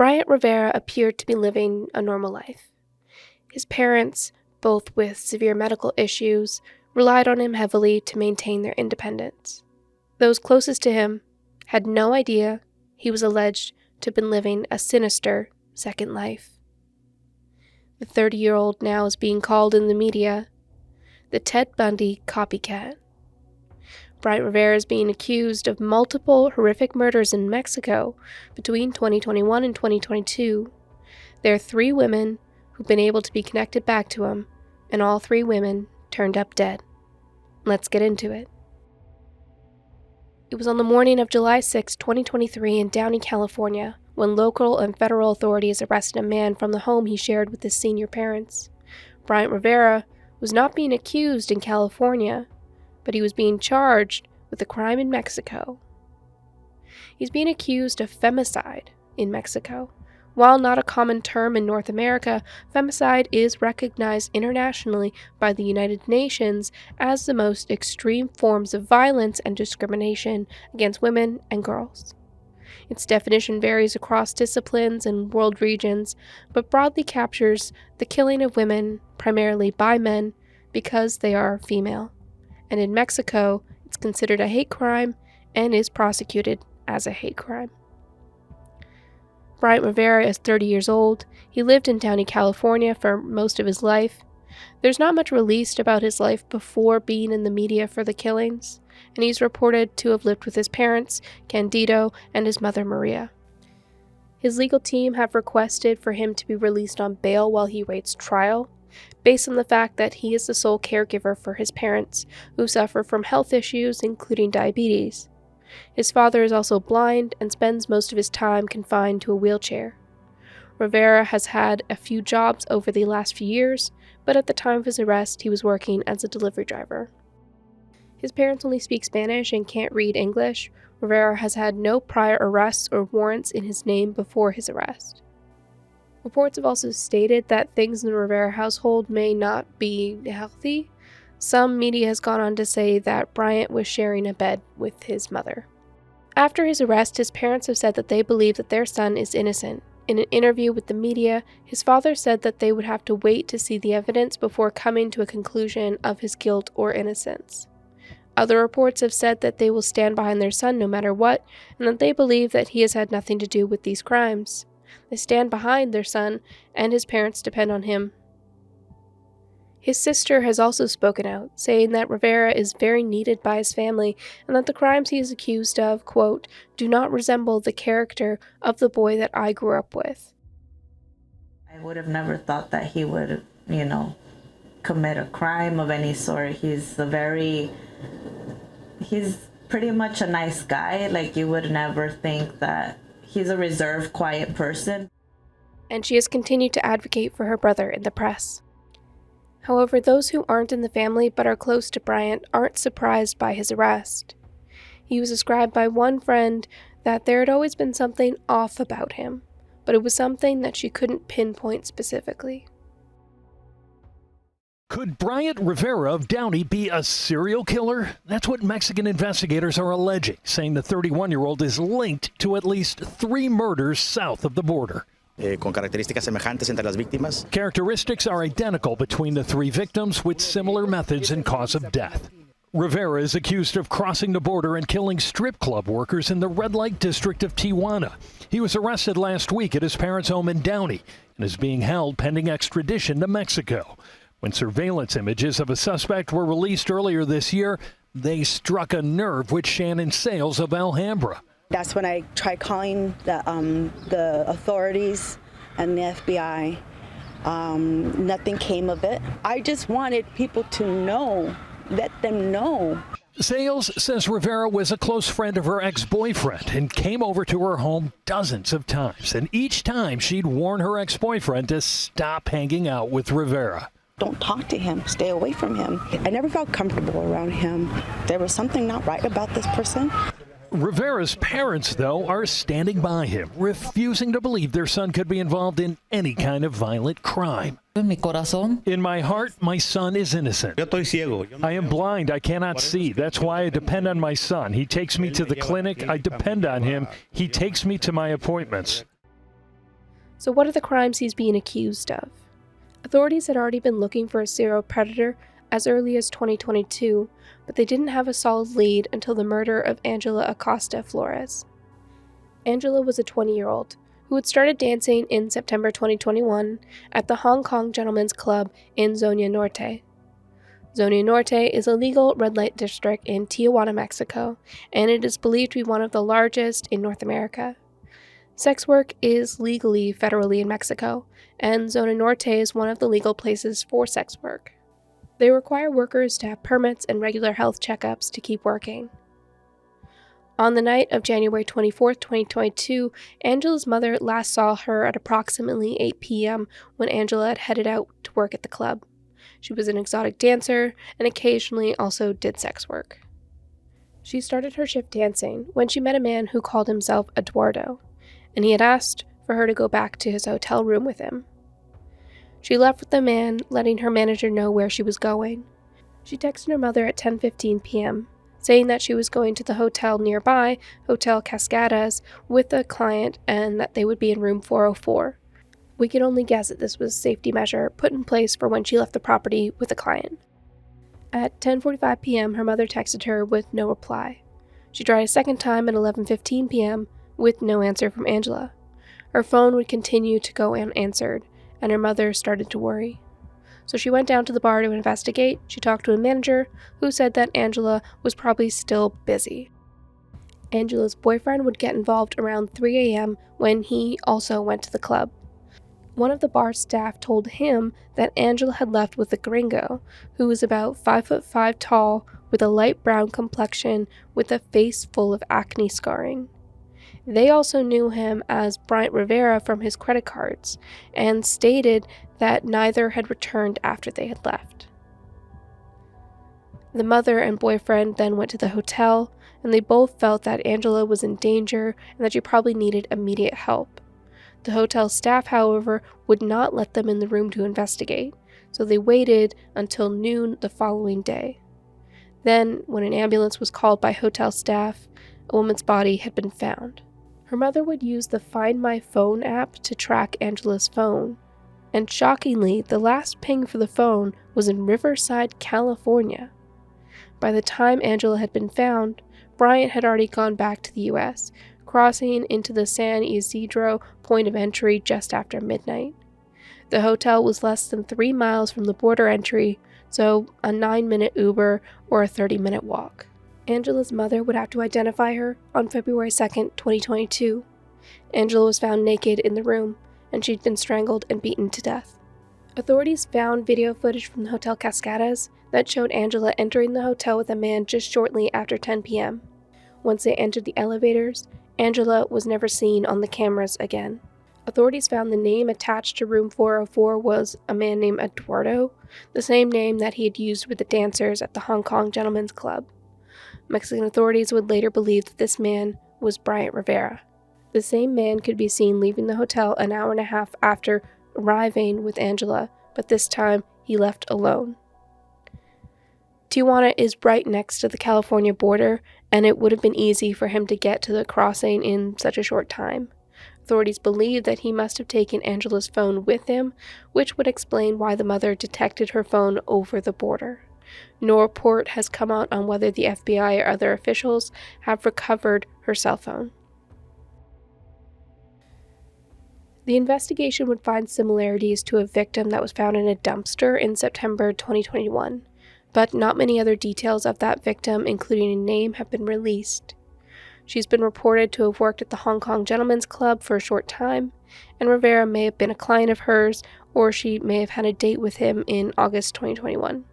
Bryant Rivera appeared to be living a normal life. His parents, both with severe medical issues, relied on him heavily to maintain their independence. Those closest to him had no idea he was alleged to have been living a sinister second life. The 30-year-old now is being called in the media the Ted Bundy copycat. Bryant Rivera is being accused of multiple horrific murders in Mexico between 2021 and 2022. There are 3 women who've been able to be connected back to him, and all 3 women turned up dead. Let's get into it. It was on the morning of July 6, 2023 in Downey, California, when local and federal authorities arrested a man from the home he shared with his senior parents. Bryant Rivera was not being accused in California, but he was being charged with a crime in Mexico. He's being accused of femicide in Mexico. While not a common term in North America, femicide is recognized internationally by the United Nations as the most extreme forms of violence and discrimination against women and girls. Its definition varies across disciplines and world regions, but broadly captures the killing of women, primarily by men, because they are female. And in Mexico, it's considered a hate crime and is prosecuted as a hate crime. Bryant Rivera is 30 years old. He lived in Downey, California for most of his life. There's not much released about his life before being in the media for the killings, and he's reported to have lived with his parents, Candido, and his mother, Maria. His legal team have requested for him to be released on bail while he waits trial, based on the fact that he is the sole caregiver for his parents, who suffer from health issues, including diabetes. His father is also blind and spends most of his time confined to a wheelchair. Rivera has had a few jobs over the last few years, but at the time of his arrest, he was working as a delivery driver. His parents only speak Spanish and can't read English. Rivera has had no prior arrests or warrants in his name before his arrest. Reports have also stated that things in the Rivera household may not be healthy. Some media has gone on to say that Bryant was sharing a bed with his mother. After his arrest, his parents have said that they believe that their son is innocent. In an interview with the media, his father said that they would have to wait to see the evidence before coming to a conclusion of his guilt or innocence. Other reports have said that they will stand behind their son no matter what, and that they believe that he has had nothing to do with these crimes. They stand behind their son, and his parents depend on him. His sister has also spoken out, saying that Rivera is very needed by his family, and that the crimes he is accused of, quote, do not resemble the character of the boy that I grew up with. I would have never thought that he would, commit a crime of any sort. He's pretty much a nice guy. Like, you would never think that he's a reserved, quiet person. And she has continued to advocate for her brother in the press. However, those who aren't in the family but are close to Bryant aren't surprised by his arrest. He was described by one friend that there had always been something off about him, but it was something that she couldn't pinpoint specifically. Could Bryant Rivera of Downey be a serial killer? That's what Mexican investigators are alleging, saying the 31-year-old is linked to at least 3 murders south of the border. Con características semejantes entre las víctimas. Characteristics are identical between the 3 victims with similar methods and cause of death. Rivera is accused of crossing the border and killing strip club workers in the red light district of Tijuana. He was arrested last week at his parents' home in Downey and is being held pending extradition to Mexico. When surveillance images of a suspect were released earlier this year, they struck a nerve with Shannon Sales of Alhambra. That's when I tried calling the authorities and the FBI. Nothing came of it. I just wanted people to know, let them know. Sales says Rivera was a close friend of her ex-boyfriend and came over to her home dozens of times. And each time she'd warn her ex-boyfriend to stop hanging out with Rivera. Don't talk to him. Stay away from him. I never felt comfortable around him. There was something not right about this person. Rivera's parents, though, are standing by him, refusing to believe their son could be involved in any kind of violent crime. In my heart, my son is innocent. I am blind. I cannot see. That's why I depend on my son. He takes me to the clinic. I depend on him. He takes me to my appointments. So what are the crimes he's being accused of? Authorities had already been looking for a serial predator as early as 2022, but they didn't have a solid lead until the murder of Angela Acosta Flores. Angela was a 20-year-old who had started dancing in September 2021 at the Hong Kong Gentlemen's Club in Zona Norte. Zona Norte is a legal red light district in Tijuana, Mexico, and it is believed to be one of the largest in North America. Sex work is legally federally in Mexico, and Zona Norte is one of the legal places for sex work. They require workers to have permits and regular health checkups to keep working. On the night of January 24, 2022, Angela's mother last saw her at approximately 8 p.m. when Angela had headed out to work at the club. She was an exotic dancer and occasionally also did sex work. She started her shift dancing when she met a man who called himself Eduardo, and he had asked for her to go back to his hotel room with him. She left with the man, letting her manager know where she was going. She texted her mother at 10:15 p.m., saying that she was going to the hotel nearby, Hotel Cascadas, with a client and that they would be in room 404. We could only guess that this was a safety measure put in place for when she left the property with a client. At 10:45 p.m., her mother texted her with no reply. She tried a second time at 11:15 p.m. with no answer from Angela. Her phone would continue to go unanswered, and her mother started to worry. So she went down to the bar to investigate. She talked to a manager who said that Angela was probably still busy. Angela's boyfriend would get involved around 3 a.m. when he also went to the club. One of the bar staff told him that Angela had left with a gringo who was about 5'5" tall with a light brown complexion with a face full of acne scarring. They also knew him as Bryant Rivera from his credit cards and stated that neither had returned after they had left. The mother and boyfriend then went to the hotel, and they both felt that Angela was in danger and that she probably needed immediate help. The hotel staff, however, would not let them in the room to investigate, so they waited until noon the following day. Then, when an ambulance was called by hotel staff, a woman's body had been found. Her mother would use the Find My Phone app to track Angela's phone, and shockingly, the last ping for the phone was in Riverside, California. By the time Angela had been found, Bryant had already gone back to the U.S., crossing into the San Isidro point of entry just after midnight. The hotel was less than 3 miles from the border entry, so a 9-minute Uber or a 30-minute walk. Angela's mother would have to identify her on February 2nd, 2022. Angela was found naked in the room, and she'd been strangled and beaten to death. Authorities found video footage from the Hotel Cascadas that showed Angela entering the hotel with a man just shortly after 10 p.m. Once they entered the elevators, Angela was never seen on the cameras again. Authorities found the name attached to room 404 was a man named Eduardo, the same name that he had used with the dancers at the Hong Kong Gentlemen's Club. Mexican authorities would later believe that this man was Bryant Rivera. The same man could be seen leaving the hotel an hour and a half after arriving with Angela, but this time he left alone. Tijuana is right next to the California border, and it would have been easy for him to get to the crossing in such a short time. Authorities believe that he must have taken Angela's phone with him, which would explain why the mother detected her phone over the border. No report has come out on whether the FBI or other officials have recovered her cell phone. The investigation would find similarities to a victim that was found in a dumpster in September 2021, but not many other details of that victim, including a name, have been released. She's been reported to have worked at the Hong Kong Gentlemen's Club for a short time, and Rivera may have been a client of hers, or she may have had a date with him in August 2021.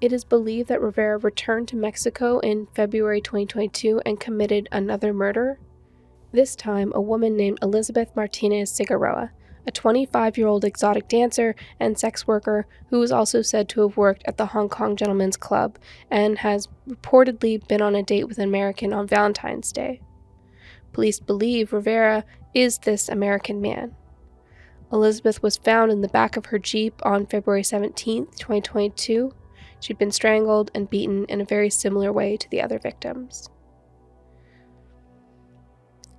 It is believed that Rivera returned to Mexico in February 2022 and committed another murder. This time, a woman named Elizabeth Martinez Cigarroa, a 25-year-old exotic dancer and sex worker who was also said to have worked at the Hong Kong Gentlemen's Club and has reportedly been on a date with an American on Valentine's Day. Police believe Rivera is this American man. Elizabeth was found in the back of her Jeep on February 17, 2022. She'd been strangled and beaten in a very similar way to the other victims.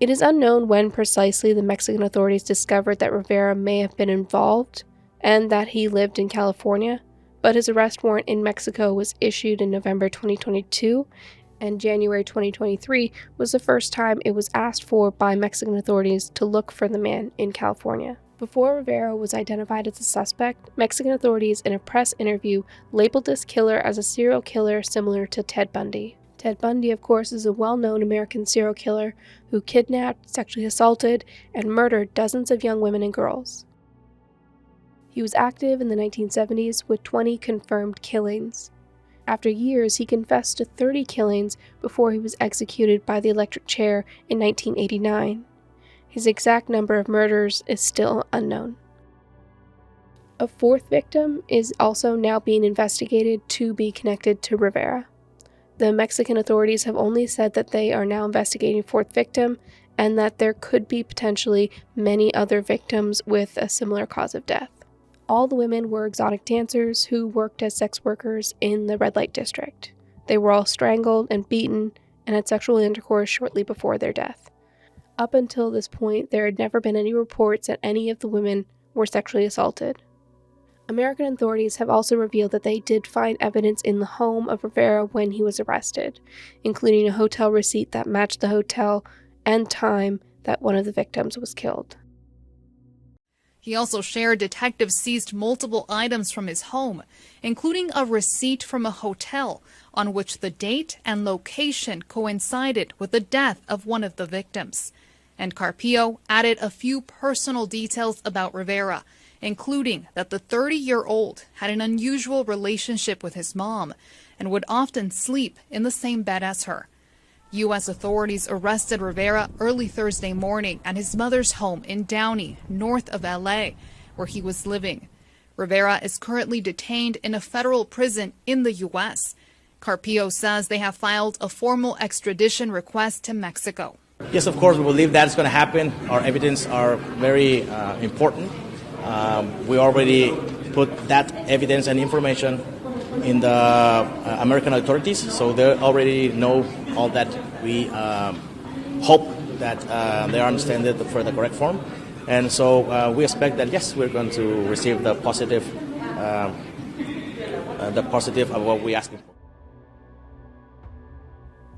It is unknown when precisely the Mexican authorities discovered that Rivera may have been involved and that he lived in California, but his arrest warrant in Mexico was issued in November 2022, and January 2023 was the first time it was asked for by Mexican authorities to look for the man in California. Before Rivera was identified as a suspect, Mexican authorities in a press interview labeled this killer as a serial killer similar to Ted Bundy. Ted Bundy, of course, is a well-known American serial killer who kidnapped, sexually assaulted, and murdered dozens of young women and girls. He was active in the 1970s with 20 confirmed killings. After years, he confessed to 30 killings before he was executed by the electric chair in 1989. His exact number of murders is still unknown. A fourth victim is also now being investigated to be connected to Rivera. The Mexican authorities have only said that they are now investigating a fourth victim and that there could be potentially many other victims with a similar cause of death. All the women were exotic dancers who worked as sex workers in the red light district. They were all strangled and beaten and had sexual intercourse shortly before their death. Up until this point, there had never been any reports that any of the women were sexually assaulted. American authorities have also revealed that they did find evidence in the home of Rivera when he was arrested, including a hotel receipt that matched the hotel and time that one of the victims was killed. He also shared detectives seized multiple items from his home, including a receipt from a hotel on which the date and location coincided with the death of one of the victims. And Carpio added a few personal details about Rivera, including that the 30-year-old had an unusual relationship with his mom and would often sleep in the same bed as her. U.S. authorities arrested Rivera early Thursday morning at his mother's home in Downey, north of L.A., where he was living. Rivera is currently detained in a federal prison in the U.S. Carpio says they have filed a formal extradition request to Mexico. Yes, of course, we believe that's going to happen. Our evidence are very important. We already put that evidence and information in the American authorities, so they already know all that. We hope that they understand it for the correct form, and so we expect that yes, we're going to receive the positive of what we're asking for.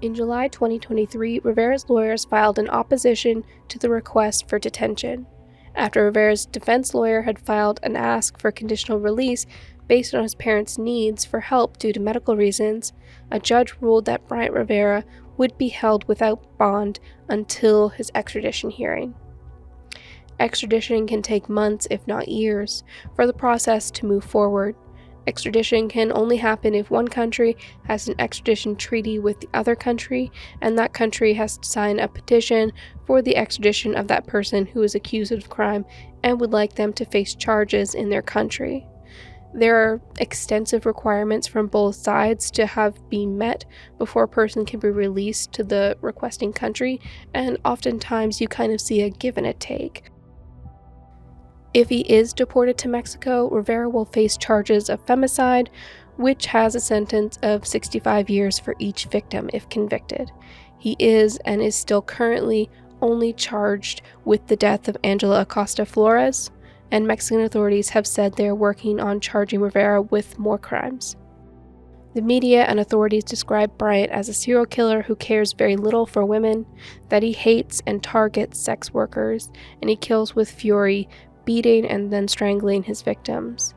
In July 2023, Rivera's lawyers filed an opposition to the request for detention. After Rivera's defense lawyer had filed an ask for conditional release based on his parents' needs for help due to medical reasons, a judge ruled that Bryant Rivera would be held without bond until his extradition hearing. Extradition can take months, if not years, for the process to move forward. Extradition can only happen if one country has an extradition treaty with the other country, and that country has to sign a petition for the extradition of that person who is accused of crime and would like them to face charges in their country. There are extensive requirements from both sides to have been met before a person can be released to the requesting country, and oftentimes you kind of see a give and a take. If he is deported to Mexico, Rivera will face charges of femicide, which has a sentence of 65 years for each victim if convicted. He is and is still currently only charged with the death of Angela Acosta Flores, and Mexican authorities have said they are working on charging Rivera with more crimes. The media and authorities describe Bryant as a serial killer who cares very little for women, that he hates and targets sex workers, and he kills with fury, beating and then strangling his victims.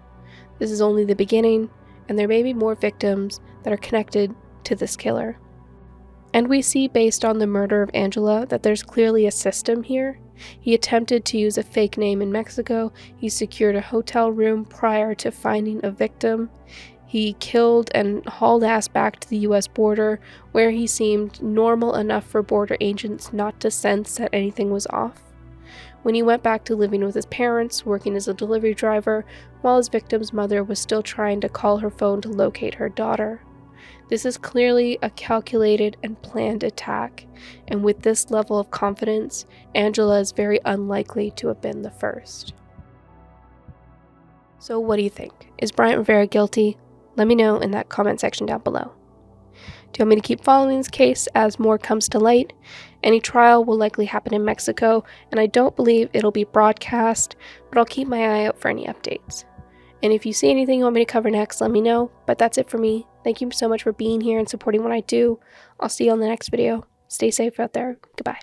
This is only the beginning, and there may be more victims that are connected to this killer. And we see, based on the murder of Angela, that there's clearly a system here. He attempted to use a fake name in Mexico. He secured a hotel room prior to finding a victim. He killed and hauled ass back to the U.S. border, where he seemed normal enough for border agents not to sense that anything was off. When he went back to living with his parents, working as a delivery driver, while his victim's mother was still trying to call her phone to locate her daughter. This is clearly a calculated and planned attack, and with this level of confidence, Angela is very unlikely to have been the first. So what do you think? Is Bryant Rivera guilty? Let me know in that comment section down below. Do you want me to keep following this case as more comes to light? Any trial will likely happen in Mexico, and I don't believe it'll be broadcast, but I'll keep my eye out for any updates. And if you see anything you want me to cover next, let me know. But that's it for me. Thank you so much for being here and supporting what I do. I'll see you on the next video. Stay safe out there. Goodbye.